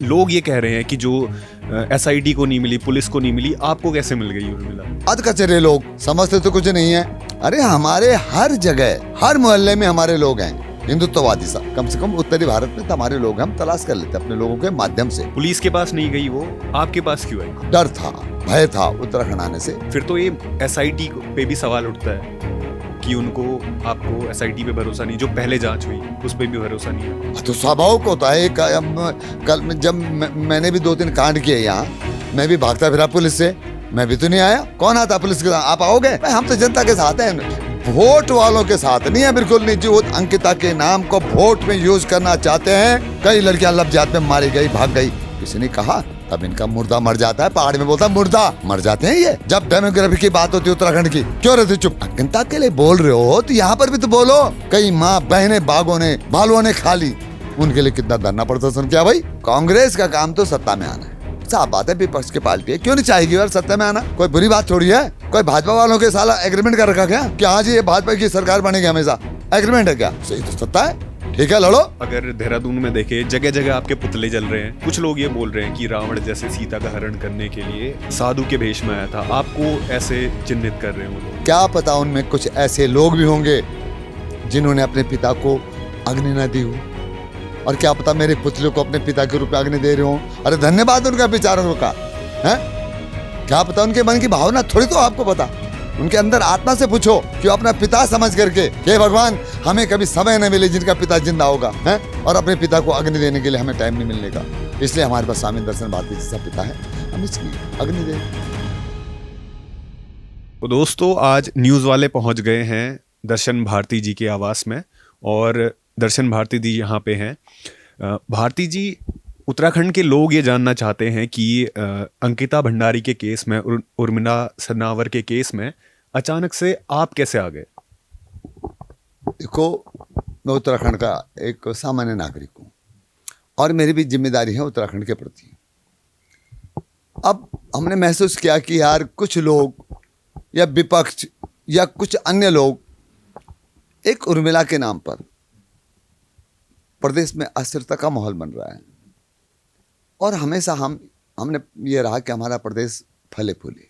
लोग ये कह रहे हैं कि जो एसआईटी को नहीं मिली, पुलिस को नहीं मिली, आपको कैसे मिल गई उर्मिला? अधकचरे लोग समझते तो कुछ नहीं है। अरे हमारे हर जगह, हर मोहल्ले में हमारे लोग हैं हिंदुत्ववादी सा। कम से कम उत्तरी भारत में तो हमारे लोग हैं, हम तलाश कर लेते हैं अपने लोगों के माध्यम से। पुलिस के पास नहीं गई, वो आपके पास क्यों आई? डर था, भय था उत्तराखंड आने से। फिर तो ये एसआईटी पे भी सवाल उठता है कि उनको, आपको एसआईटी पे भरोसा नहीं, जो पहले जांच हुई उस पे भी भरोसा नहीं है। तो स्वाभाविक होता है। कल जब मैंने भी 2-3 कांड किए यहाँ, मैं भी भागता फिरा पुलिस से, मैं भी तो नहीं आया। कौन आता पुलिस के साथ? आप आओगे? हम तो जनता के साथ हैं, वोट वालों के साथ नहीं है। बिल्कुल नहीं। जो अंकिता के नाम को वोट में यूज करना चाहते हैं, कई लड़कियां लबजात में मारी गई, भाग गई, किसी ने कहा तब इनका मुर्दा मर जाता है। पहाड़ में बोलता मुर्दा मर जाते हैं ये। जब डेमोग्राफी की बात होती है उत्तराखंड की, क्यों रहते चुप? अंकिता के लिए बोल रहे हो तो यहाँ पर भी तो बोलो। कई माँ बहने बागों ने, भालुओं ने खा ली, उनके लिए कितना धरना प्रदर्शन किया भाई। कांग्रेस का काम तो सत्ता में आना है, साफ बात है। विपक्ष की पार्टी है, क्यों नहीं चाहेगी यार सत्ता में आना? कोई बुरी बात थोड़ी है। कोई भाजपा वालों के साला एग्रीमेंट कर रखा क्या कि हाँ जी ये भाजपा की सरकार बनेगी हमेशा? एग्रीमेंट है क्या? सही तो सत्ता है, ठीक है लड़ो। अगर देहरादून में देखे, जगह जगह आपके पुतले जल रहे हैं। कुछ लोग ये बोल रहे हैं कि रावण जैसे सीता का हरण करने के लिए साधु के भेष में आया था, आपको ऐसे चिन्हित कर रहे हो। क्या पता उनमें कुछ ऐसे लोग भी होंगे जिन्होंने अपने पिता को अग्नि न दी हो, और क्या पता मेरे पुतले को अपने पिता के रूप में अग्नि दे रहे हो। अरे धन्यवाद उनका विचारों का है। क्या पता उनके मन की भावना थोड़ी तो आपको पता। उनके अंदर आत्मा से पूछो कि अपना पिता समझ करके, हे भगवान हमें कभी समय न मिले जिनका पिता जिंदा होगा है, और अपने पिता को अग्नि देने के लिए हमें टाइम नहीं मिलने का, इसलिए हमारे पास स्वामी दर्शन भारती जैसा पिता है, हम इसकी अग्नि दें। तो दोस्तों, आज न्यूज़ वाले पहुंच गए हैं दर्शन भारती जी के आवास में, और दर्शन भारती जी यहाँ पे हैं। भारती जी, उत्तराखंड के लोग ये जानना चाहते हैं कि अंकिता भंडारी के केस में, उर्मिला सरनावर के केस में अचानक से आप कैसे आ गए? देखो, मैं उत्तराखंड का एक सामान्य नागरिक हूँ और मेरी भी जिम्मेदारी है उत्तराखंड के प्रति। अब हमने महसूस किया कि यार कुछ लोग या विपक्ष या कुछ अन्य लोग एक उर्मिला के नाम पर प्रदेश में अस्थिरता का माहौल बन रहा है, और हमेशा हमने ये रहा कि हमारा प्रदेश फले फूले।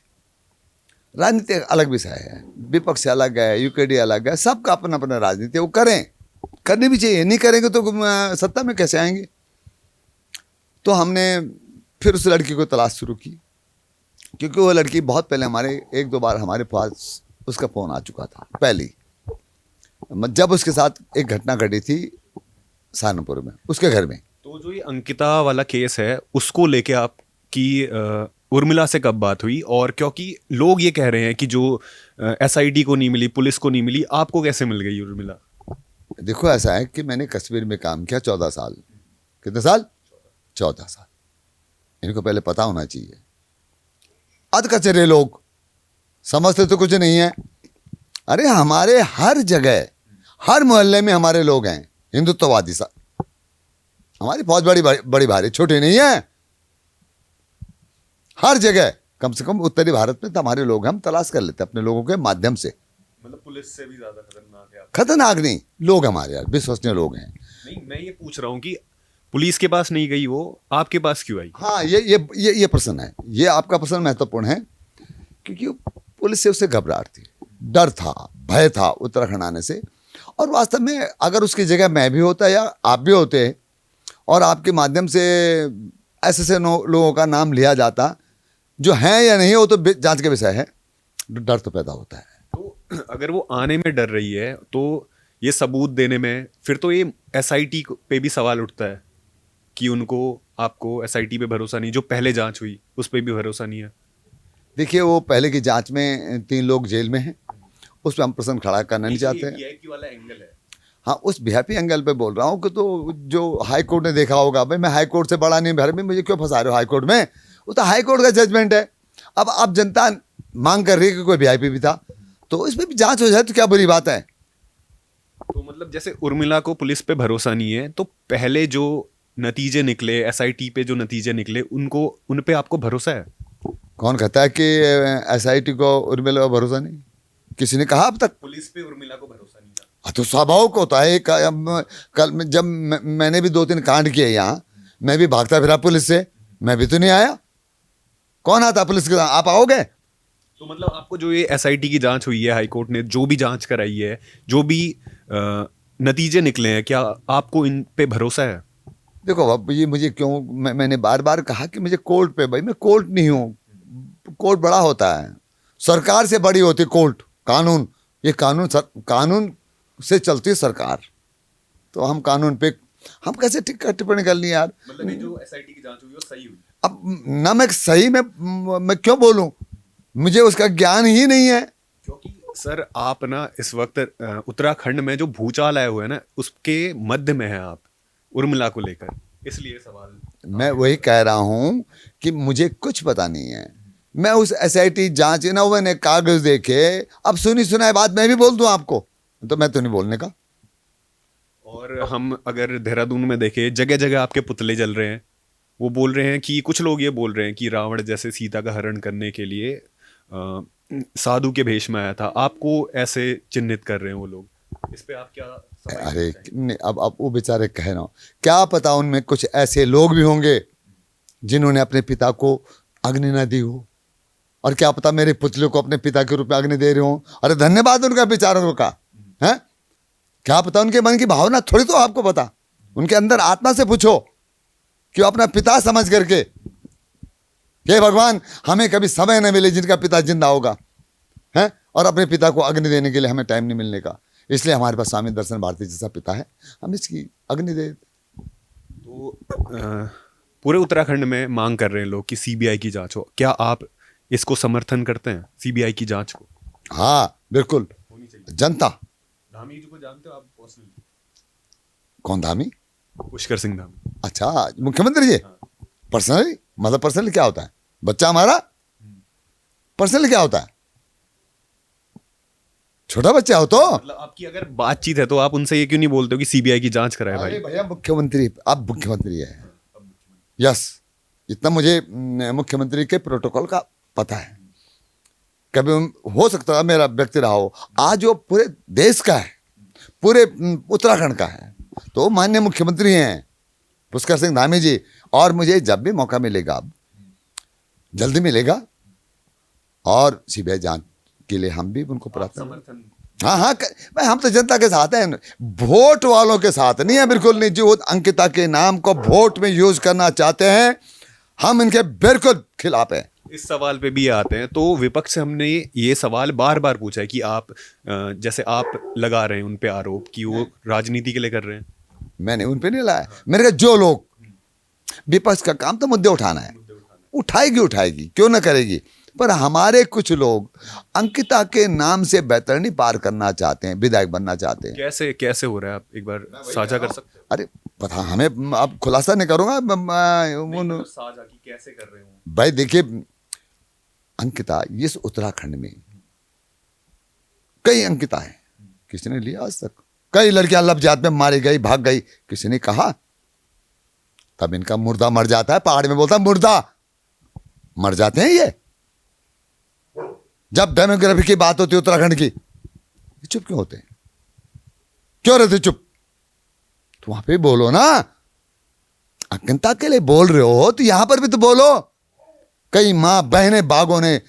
राजनीति अलग विषय है, विपक्ष अलग है, यूकेडी अलग है, सबका अपना अपना राजनीति, वो करें, करनी भी चाहिए। नहीं करेंगे तो सत्ता में कैसे आएंगे? तो हमने फिर उस लड़की को तलाश शुरू की, क्योंकि वो लड़की बहुत पहले हमारे 1-2 बार हमारे पास उसका फ़ोन आ चुका था पहले, जब उसके साथ एक घटना घटी थी सहारनपुर में, उसके घर में। तो जो ये अंकिता वाला केस है, उसको लेके आपकी उर्मिला से कब बात हुई? और क्योंकि लोग ये कह रहे हैं कि जो एसआईटी को नहीं मिली, पुलिस को नहीं मिली, आपको कैसे मिल गई उर्मिला? देखो, ऐसा है कि मैंने कश्मीर में काम किया 14 साल। कितने साल? 14 साल। इनको पहले पता होना चाहिए। अधकचरे लोग समझते तो कुछ नहीं है। अरे हमारे हर जगह, हर मोहल्ले में हमारे लोग हैं हिंदुत्ववादी सा। हमारी फौज बड़ी भारी छोटी नहीं है। हर जगह, कम से कम उत्तरी भारत में तो हमारे लोग हैं, हम तलाश कर लेते हैं अपने लोगों के माध्यम से। मतलब पुलिस से भी ज्यादा खतरनाक है? खतरनाक नहीं, लोग हमारे यार विश्वसनीय लोग हैं। नहीं, मैं ये पूछ रहा हूँ कि पुलिस के पास नहीं गई, वो आपके पास क्यों आई? हाँ, ये प्रश्न है, ये आपका प्रश्न महत्वपूर्ण है, क्योंकि पुलिस से उसे घबराहट थी, डर था, भय था उत्तराखंड आने से। और वास्तव में अगर उसकी जगह मैं भी होता या आप भी होते और आपके माध्यम से ऐसे लोगों का नाम लिया जाता, जो हैं या नहीं, वो तो जांच का विषय है, डर तो पैदा होता है। तो अगर वो आने में डर रही है, तो ये सबूत देने में, फिर तो ये एसआईटी पे भी सवाल उठता है कि उनको, आपको एसआईटी पे भरोसा नहीं, जो पहले जांच हुई उस पर भी भरोसा नहीं है। देखिए, वो पहले की जांच में 3 लोग जेल में हैं, उस पर हम प्रश्न खड़ा करना नहीं चाहते हैं। वीआईपी वाला एंगल है। हाँ, उस वीआईपी एंगल पे बोल रहा हूँ कि तो जो हाई कोर्ट ने देखा होगा, भाई मैं हाई कोर्ट से बड़ा नहीं, भर में मुझे क्यों फंसा रहे हो हाई कोर्ट में? वो तो हाई कोर्ट का जजमेंट है। अब जनता मांग कर रही है कि कोई वीआईपी भी था, तो इसमें भी जांच हो जाए तो क्या बुरी बात है? तो मतलब जैसे उर्मिला को पुलिस पे भरोसा नहीं है, तो पहले जो नतीजे निकले, एसआईटी पे जो नतीजे निकले, उन पे आपको भरोसा है? कौन कहता है कि एसआईटी को उर्मिला को भरोसा नहीं? किसी ने कहा अब तक? पुलिस पे उर्मिला को भरोसा नहीं था। तो स्वाभाविक होता है। कल जब मैंने भी 2-3 कांड किए यहाँ, मैं भी भागता फिरा पुलिस से, मैं भी तो नहीं आया। कौन आता पुलिस के साथ? आप आओगे? तो मतलब आपको जो ये एसआईटी की जांच हुई है, हाई कोर्ट ने जो भी जांच कराई है, जो भी नतीजे निकले हैं, क्या आपको इन पे भरोसा है? देखो अब ये मुझे क्यों, मैंने बार बार कहा कि मुझे कोर्ट पे, भाई मैं कोर्ट नहीं हूँ। कोर्ट बड़ा होता है, सरकार से बड़ी होती है कोर्ट। कानून, ये कानून से चलती है सरकार, तो हम कानून पे हम कैसे टिप्पणी कर ली यार? मतलब ये जो एसआईटी की जांच हुई वो सही हुई? अब ना मैं सही में मैं क्यों बोलूं, मुझे उसका ज्ञान ही नहीं है। क्योंकि सर आप ना इस वक्त उत्तराखंड में जो भूचाल आए हुए हैं ना, उसके मध्य में है आप, उर्मिला को लेकर, इसलिए सवाल। मैं वही कह रहा हूं कि मुझे कुछ पता नहीं है। मैं उस एसआईटी जांच ना, मैंने कागज देखे, अब सुनी सुनाई बात मैं भी बोल दूं आपको, तो मैं तो नहीं बोलने का। और हम अगर देहरादून में देखें, जगह जगह आपके पुतले जल रहे हैं। वो बोल रहे हैं कि कुछ लोग ये बोल रहे हैं कि रावण जैसे सीता का हरण करने के लिए साधु के भेष में आया था। आपको ऐसे चिन्हित कर रहे हैं वो लोग, इस पे आप क्या समझ अरे रहे हैं? नहीं, अब वो बेचारे कह रहा हूं, क्या पता उनमें कुछ ऐसे लोग भी होंगे जिन्होंने अपने पिता को अग्नि न दी हो, और क्या पता मेरे पुतले को अपने पिता के रूप में अग्नि दे रहे हो। अरे धन्यवाद उनका बेचारों का, है क्या पता उनके मन की भावना थोड़ी तो आपको पता। उनके अंदर आत्मा से पूछो कि वो अपना पिता समझ करके, हे भगवान हमें कभी समय न मिले जिनका पिता जिंदा होगा, है, और अपने पिता को अग्नि देने के लिए हमें टाइम नहीं मिलने का, इसलिए हमारे पास स्वामी दर्शन भारती जैसा पिता है, हम इसकी अग्नि दे। तो पूरे उत्तराखंड में मांग कर रहे हैं लोग कि सीबीआई की जांच हो। क्या आप इसको समर्थन करते हैं, सीबीआई की जांच को? हाँ बिल्कुल। जनता, धामी जी को जानते हो आप पर्सनली? कौन धामी? पुष्कर सिंह धामी। अच्छा, मुख्यमंत्री जी? पर्सनली मतलब पर्सनली क्या होता है? बच्चा हमारा पर्सनली क्या होता है? छोटा बच्चा हो तो मतलब आपकी अगर बातचीत है तो आप उनसे ये क्यों नहीं बोलते हो कि सीबीआई की जांच कराए भाई? अरे भैया मुख्यमंत्री, अब मुख्यमंत्री है, यस, इतना मुझे मुख्यमंत्री के प्रोटोकॉल का पता है। कभी हो सकता है मेरा व्यक्ति रहा हो, आज वो पूरे देश का है, पूरे उत्तराखंड का है, तो माननीय मुख्यमंत्री हैं पुष्कर सिंह धामी जी। और मुझे जब भी मौका मिलेगा, जल्दी मिलेगा, और सीबीआई जांच के लिए हम भी उनको समर्थन? हाँ हाँ, भाई हम तो जनता के साथ हैं, वोट वालों के साथ नहीं है, बिल्कुल नहीं। जो अंकिता के नाम को वोट में यूज करना चाहते हैं, हम इनके बिल्कुल खिलाफ हैं। इस सवाल पे भी आते हैं, तो विपक्ष से हमने ये सवाल बार बार पूछा है कि आप जैसे आप लगा रहे हैं उन पे आरोप कि वो राजनीति के लिए कर रहे हैं। मैंने उन पे नहीं लाया, मेरे कहा जो लोग, विपक्ष का काम तो मुद्दे उठाना है, उठाएगी क्यों ना करेगी, पर हमारे कुछ लोग अंकिता के नाम से बैतरणी पार करना चाहते हैं, विधायक बनना चाहते हैं। कैसे हो रहा है, आप एक बार साझा कर सकते हैं? अरे पता हमें, अब खुलासा नहीं करूंगा साझा की कैसे कर रहे हो भाई। देखिए अंकिता, इस उत्तराखंड में कई अंकिता है, किसी ने लिया आज तक? कई लड़कियां लबजात में मारी गई, भाग गई, किसी ने कहा? तब इनका मुर्दा मर जाता है, पहाड़ में बोलता मुर्दा मर जाते हैं ये। जब डेमोग्राफी की बात होती है उत्तराखंड की, चुप क्यों होते हैं, क्यों रहते चुप? तो वहां पे बोलो ना, अंकिता के लिए बोल रहे हो तो यहां पर भी तो बोलो। कई मां बहनें बागों ने,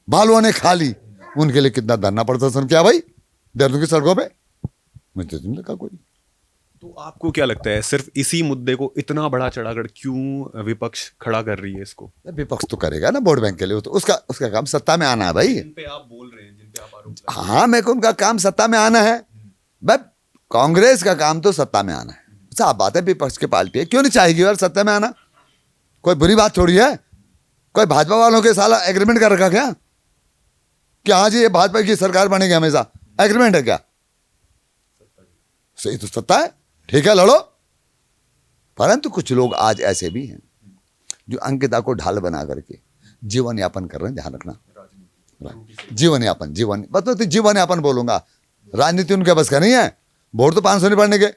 बालुओं ने खा ली, उनके लिए कितना धरना प्रदर्शन किया भाई देहरादून की सड़कों पे, मुझे तुमने कहा कोई। तो आपको क्या लगता है, सिर्फ इसी मुद्दे को इतना बड़ा चढ़ाकर क्यों विपक्ष खड़ा कर रही है इसको? विपक्ष तो करेगा ना वोट बैंक के लिए, तो उसका काम सत्ता में आना है भाई। जिन पे आप बोल रहे हैं, जिन पे आप आरोप लगा रहे हैं। हाँ, मेरे को उनका काम सत्ता में आना है भाई। कांग्रेस का काम तो सत्ता में आना है, साफ बात है, विपक्ष की पार्टी है, क्यों नहीं चाहेगी यार सत्ता में आना? कोई बुरी बात थोड़ी है। कोई भाजपा वालों के साला एग्रीमेंट कर रखा क्या कि हाँ जी ये भाजपा की सरकार बनेगी हमेशा? एग्रीमेंट है क्या? सही तो सत्ता है, ठीक है लड़ो। परंतु कुछ लोग आज ऐसे भी हैं जो अंकिता को ढाल बना करके जीवन यापन कर रहे हैं, ध्यान रखना। जीवन यापन बता तो जीवन यापन बोलूंगा, राजनीति उनके बस का नहीं है। वोट तो 500 नहीं पड़ने के,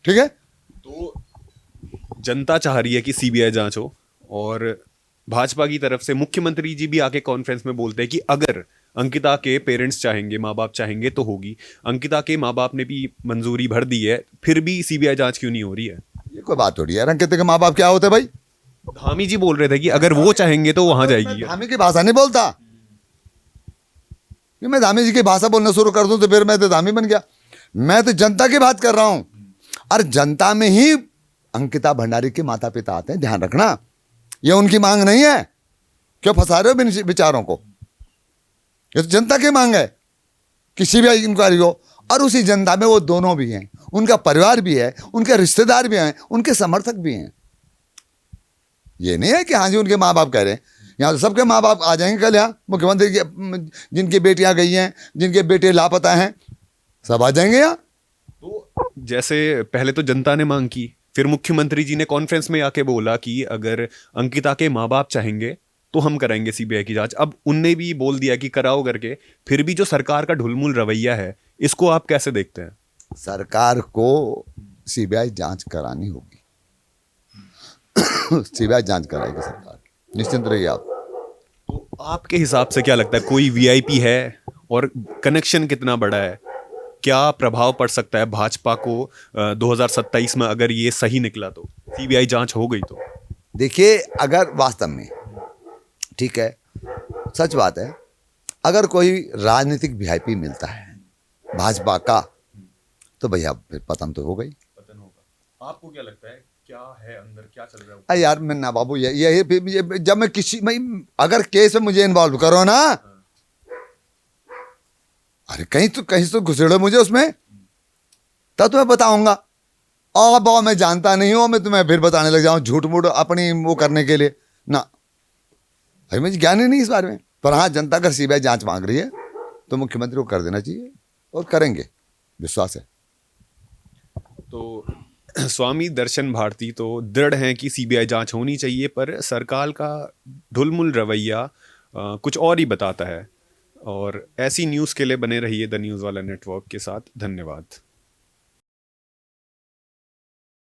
ठीक है। तो जनता चाह रही है कि सीबीआई जांच हो, और भाजपा की तरफ से मुख्यमंत्री जी भी आके कॉन्फ्रेंस में बोलते हैं कि अगर अंकिता के पेरेंट्स चाहेंगे, माँ बाप चाहेंगे तो होगी। अंकिता के माँ बाप ने भी मंजूरी भर दी है, फिर भी सीबीआई जांच क्यों नहीं हो रही है? ये कोई बात थोड़ी है। अंकिता के माँ बाप क्या होते भाई? धामी जी बोल रहे थे कि अगर वो चाहेंगे तो वहां जाएगी। धामी की भाषा नहीं बोलता कि मैं धामी जी की भाषा बोलना शुरू कर दूं तो फिर मैं तो धामी बन गया। मैं तो जनता की बात कर रहा हूं, और जनता में ही अंकिता भंडारी के माता पिता आते हैं, ध्यान रखना। ये उनकी मांग नहीं है, क्यों फंसा रहे हो इन विचारों को? ये तो जनता की मांग है कि सीबीआई इंक्वायरी हो, और उसी जनता में वो दोनों भी हैं, उनका परिवार भी है, उनके रिश्तेदार भी हैं, उनके समर्थक भी हैं। ये नहीं है कि हाँ जी उनके माँ बाप कह रहे हैं। यहाँ तो सबके माँ बाप आ जाएंगे कल, यहाँ मुख्यमंत्री के जिनकी बेटियां गई हैं, जिनके बेटे लापता हैं, सब आ जाएंगे यहाँ। तो जैसे पहले तो जनता ने मांग की, फिर मुख्यमंत्री जी ने कॉन्फ्रेंस में आके बोला कि अगर अंकिता के माँ बाप चाहेंगे तो हम कराएंगे सीबीआई की जांच। अब उनने भी बोल दिया कि कराओ करके, फिर भी जो सरकार का ढुलमुल रवैया है, इसको आप कैसे देखते हैं? सरकार को सीबीआई जांच करानी होगी। सीबीआई जांच कराएगी सरकार, निश्चिंत रहिए आप। तो आपके हिसाब से क्या लगता है, कोई वीआईपी है और कनेक्शन कितना बड़ा है? क्या प्रभाव पड़ सकता है भाजपा को 2027 में अगर ये सही निकला तो, सीबीआई जांच हो गई तो? देखिए, अगर वास्तव में, ठीक है, सच बात है, अगर कोई राजनीतिक वीआईपी मिलता है भाजपा का, तो भैया फिर पतन तो हो गई। पतन होगा। आपको क्या लगता है, क्या है अंदर, क्या चल रहा है? अरे यार मैं ना बाबू, ये जब मैं किसी में अगर केस में मुझे इन्वॉल्व करो ना, अरे कहीं तो घुसेड़ो मुझे उसमें, तब तो मैं बताऊंगा। और बाबा मैं जानता नहीं हूं, मैं तुम्हें फिर बताने लग जाऊं झूठ मूठ अपनी वो करने के लिए ना। भाई मुझे ज्ञान ही नहीं इस बारे में। पर हाँ, जनता अगर सीबीआई जांच मांग रही है तो मुख्यमंत्री को कर देना चाहिए, और करेंगे, विश्वास है। तो स्वामी दर्शन भारती तो दृढ़ हैं कि सीबीआई जांच होनी चाहिए, पर सरकार का ढुलमुल रवैया कुछ और ही बताता है। और ऐसी न्यूज़ के लिए बने रहिए द न्यूज़ वाला नेटवर्क के साथ। धन्यवाद।